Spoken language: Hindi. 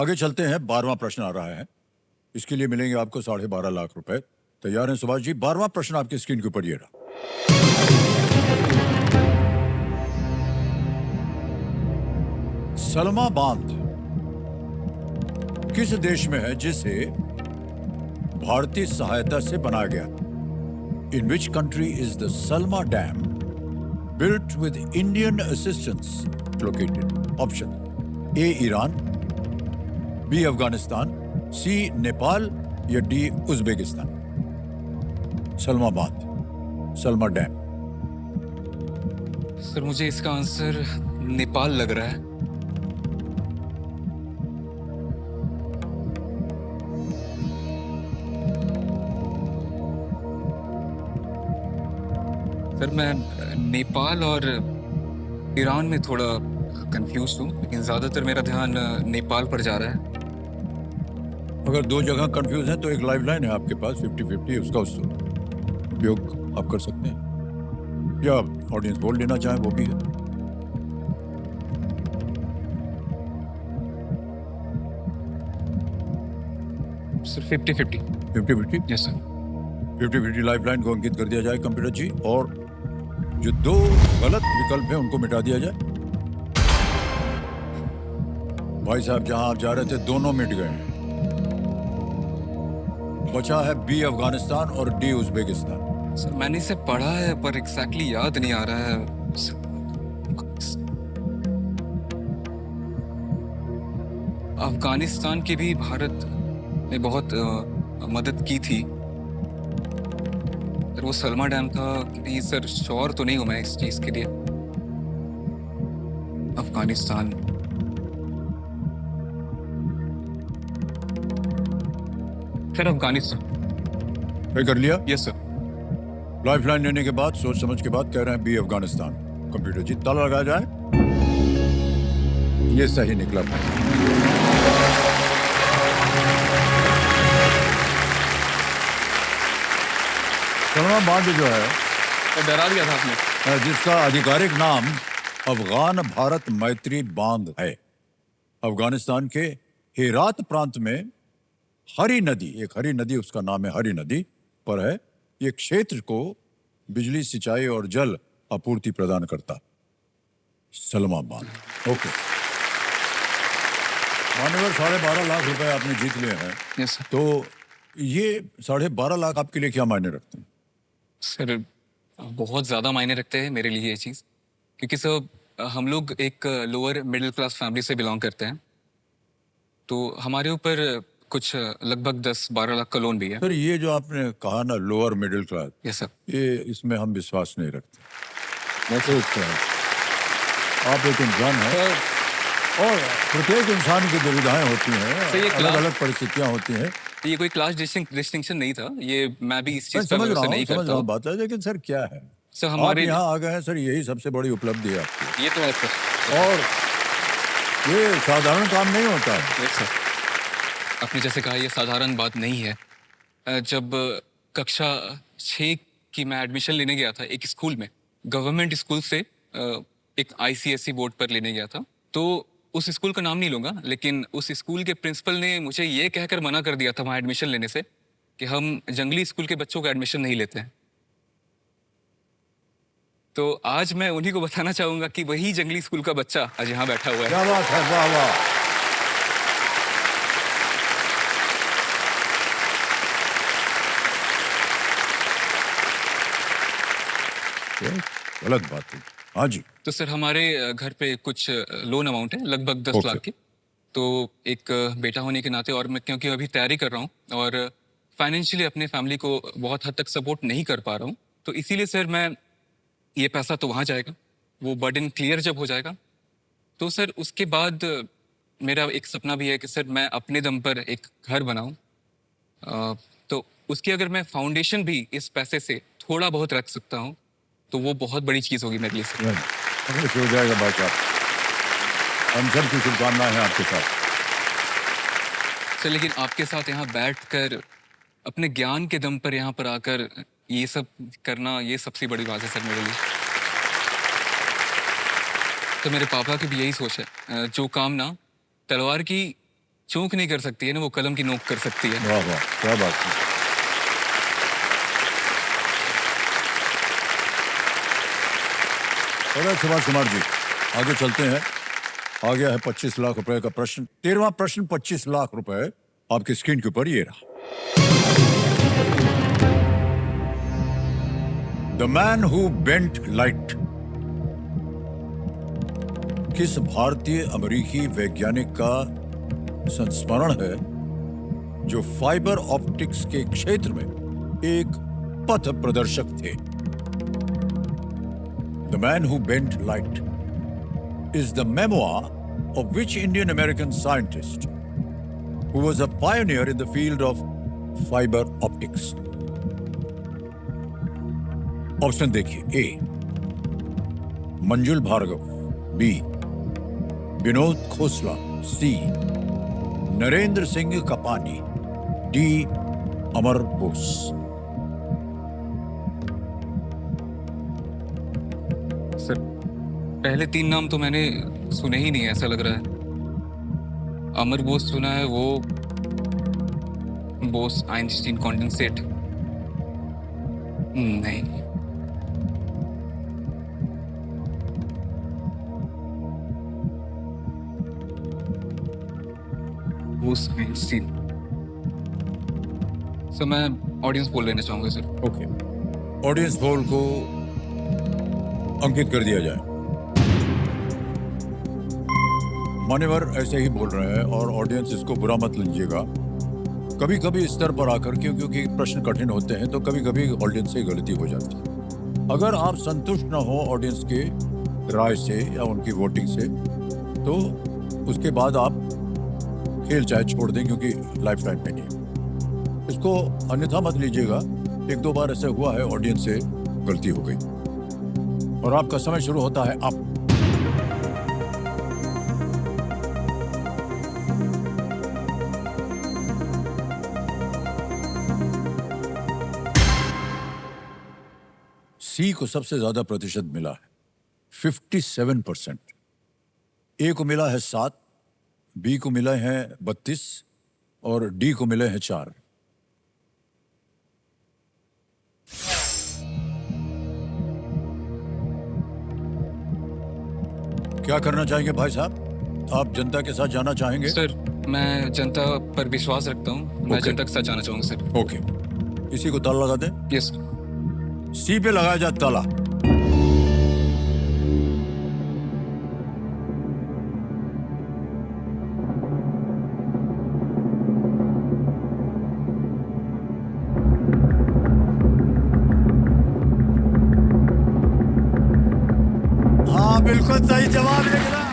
आगे चलते हैं। 12वां प्रश्न आ रहा है। इसके लिए मिलेंगे आपको 12.5 लाख रुपए। तैयार हैं सुभाष जी? 12वां प्रश्न आपकी स्क्रीन के ऊपर ये रहा। सलमा बांध किस देश में है जिसे भारतीय सहायता से बनाया गया? In which country is the Salma dam built with Indian assistance located? Option A Iran, B Afghanistan, C Nepal या D उज्बेकिस्तान। सलमा बांध, सलमा डैम। सर मुझे इसका आंसर नेपाल लग रहा है। सर मैं नेपाल और ईरान में थोड़ा कंफ्यूज हूँ, लेकिन ज्यादातर मेरा ध्यान नेपाल पर जा रहा है। अगर दो जगह कंफ्यूज हैं तो एक लाइफ लाइन है आपके पास 50-50, उसका उपयोग आप कर सकते हैं, या ऑडियंस बोल लेना चाहे वो भी है। Sir 50-50। 50-50? Yes sir. 50-50 life line को अंकित कर दिया जाए कंप्यूटर जी, और जो दो गलत विकल्प हैं उनको मिटा दिया जाए। भाई साहब, जहां आप जा रहे थे दोनों मिट गए हैं। बचा है बी अफगानिस्तान और डी उज्बेकिस्तान। सर मैंने इसे पढ़ा है पर एग्जैक्टली याद नहीं आ रहा है। अफगानिस्तान की भी भारत ने बहुत मदद की थी। सर वो सलमा डैम था कि नहीं? सर श्योर तो नहीं हूं मैं इस चीज के लिए। अफगानिस्तान। सर अफगानिस्तान। तय कर लिया? Yes sir. लाइफ लाइन लेने के बाद, सोच समझ के बाद कह रहे हैं बी अफगानिस्तान। कंप्यूटर जी ताला लगाया जाए। ये सही निकला। सलमा बांध जो है, तो डरा दिया था आपने। जिसका आधिकारिक नाम अफगान भारत मैत्री बांध है, अफगानिस्तान के हेरात प्रांत में हरी नदी, एक हरी नदी उसका नाम है, हरी नदी पर है। ये क्षेत्र को बिजली, सिंचाई और जल आपूर्ति प्रदान करता। सलमा बांध। ओके मान्यवर, 12.5 लाख रुपए आपने जीत लिए हैं। Yes sir. तो ये 12.5 लाख आपके लिए क्या मायने रखते हैं? सर बहुत ज़्यादा मायने रखते हैं मेरे लिए ये चीज़, क्योंकि सर हम लोग एक लोअर मिडिल क्लास फैमिली से बिलोंग करते हैं, तो हमारे ऊपर कुछ लगभग 10-12 लाख का लोन भी है। सर ये जो आपने कहा ना lower middle class, yes sir. ये इसमें हम विश्वास नहीं रखते। मैं तो आप एक इंसान हैं और प्रत्येक इंसान की दुविधाएं होती हैं, अलग अलग परिस्थितियां होती हैं। ये कोई क्लास डिस्टिंक्शन नहीं था, ये मैं भी इस चीज पर भरोसा नहीं करता हूं बात है, लेकिन सर क्या है, सर हमारे यहाँ आ गए हैं सर, यही सबसे बड़ी उपलब्धि है आपकी। ये तो है सर, और ये साधारण काम नहीं होता है। सर आपने जैसे कहा, ये साधारण बात नहीं है। जब कक्षा 6 की मैं एडमिशन लेने गया था एक स्कूल में, गवर्नमेंट स्कूल से एक ICSE बोर्ड पर लेने गया था, तो उस स्कूल का नाम नहीं लूंगा, लेकिन उस स्कूल के प्रिंसिपल ने मुझे ये कहकर मना कर दिया था वहां एडमिशन लेने से कि हम जंगली स्कूल के बच्चों का एडमिशन नहीं लेते हैं। तो आज मैं उन्हीं को बताना चाहूंगा कि वही जंगली स्कूल का बच्चा आज यहाँ बैठा हुआ है। क्या बात है, वाह वाह। गलत बात है। हाँ जी। तो सर हमारे घर पे कुछ लोन अमाउंट है, लगभग 10 लाख की। तो एक बेटा होने के नाते, और मैं क्योंकि अभी तैयारी कर रहा हूँ और फाइनेंशियली अपने फैमिली को बहुत हद तक सपोर्ट नहीं कर पा रहा हूँ, तो इसीलिए सर मैं, ये पैसा तो वहाँ जाएगा, वो बर्डन क्लियर जब हो जाएगा तो सर उसके बाद मेरा एक सपना भी है कि सर मैं अपने दम पर एक घर बनाऊँ। तो उसकी अगर मैं फाउंडेशन भी इस पैसे से थोड़ा बहुत रख सकता हूँ तो वो बहुत बड़ी चीज़ होगी मेरे लिए सर। हो जाएगा भाई साहब, हम सब की शुभकामनाएं हैं आपके साथ। सर लेकिन आपके साथ यहाँ बैठकर अपने ज्ञान के दम पर यहाँ पर आकर ये सब करना, ये सबसे बड़ी बात है सर मेरे लिए। तो मेरे पापा की भी यही सोच है, जो काम ना तलवार की चूक नहीं कर सकती है ना, वो कलम की नोक कर सकती है। वाह वाह, क्या बात है। चलो सुभाष कुमार जी, आगे चलते हैं। आ गया है 25 लाख रुपए का प्रश्न। 13वां प्रश्न 25 लाख रुपए आपकी स्क्रीन के ऊपर ये रहा। The man who bent light किस भारतीय अमेरिकी वैज्ञानिक का संस्मरण है जो फाइबर ऑप्टिक्स के क्षेत्र में एक पथ प्रदर्शक थे? The man who bent light is the memoir of which Indian American scientist who was a pioneer in the field of fiber optics? Option देखिए। ए मंजुल भार्गव, बी विनोद खोसला, सी नरेंद्र सिंह कपानी, डी अमर बोस। सर पहले 3 नाम तो मैंने सुने ही नहीं, ऐसा लग रहा है। अमर बोस सुना है, वो बोस आइंस्टीन कॉन्डेंसेट नहीं। बोस आइंस्टीन। सर मैं ऑडियंस पोल लेना चाहूंगा सर। ओके, ऑडियंस पोल को अंकित कर दिया जाए। मान्यवर ऐसे ही बोल रहे हैं और ऑडियंस इसको बुरा मत लीजिएगा। कभी कभी इस स्तर पर आकर क्योंकि प्रश्न कठिन होते हैं तो कभी कभी ऑडियंस से गलती हो जाती है। अगर आप संतुष्ट न हो ऑडियंस के राय से या उनकी वोटिंग से तो उसके बाद आप खेल चाहे छोड़ दें, क्योंकि लाइफ टाइम में नहीं। इसको अन्यथा मत लीजिएगा। 1-2 बार ऐसे हुआ है, ऑडियंस से गलती हो गई। और आपका समय शुरू होता है अब। सी को सबसे ज्यादा प्रतिशत मिला है, 57%। ए को मिला है 7, बी को मिले हैं 32 और डी को मिले हैं 4। क्या करना चाहेंगे भाई साहब? आप जनता के साथ जाना चाहेंगे? सर मैं जनता पर विश्वास रखता हूँ, मैं Okay. जनता के साथ जाना चाहूंगा सर। ओके, इसी को ताला लगा दें। Yes sir. सी पे लगाया जाए ताला। हाँ बिल्कुल सही जवाब निकला।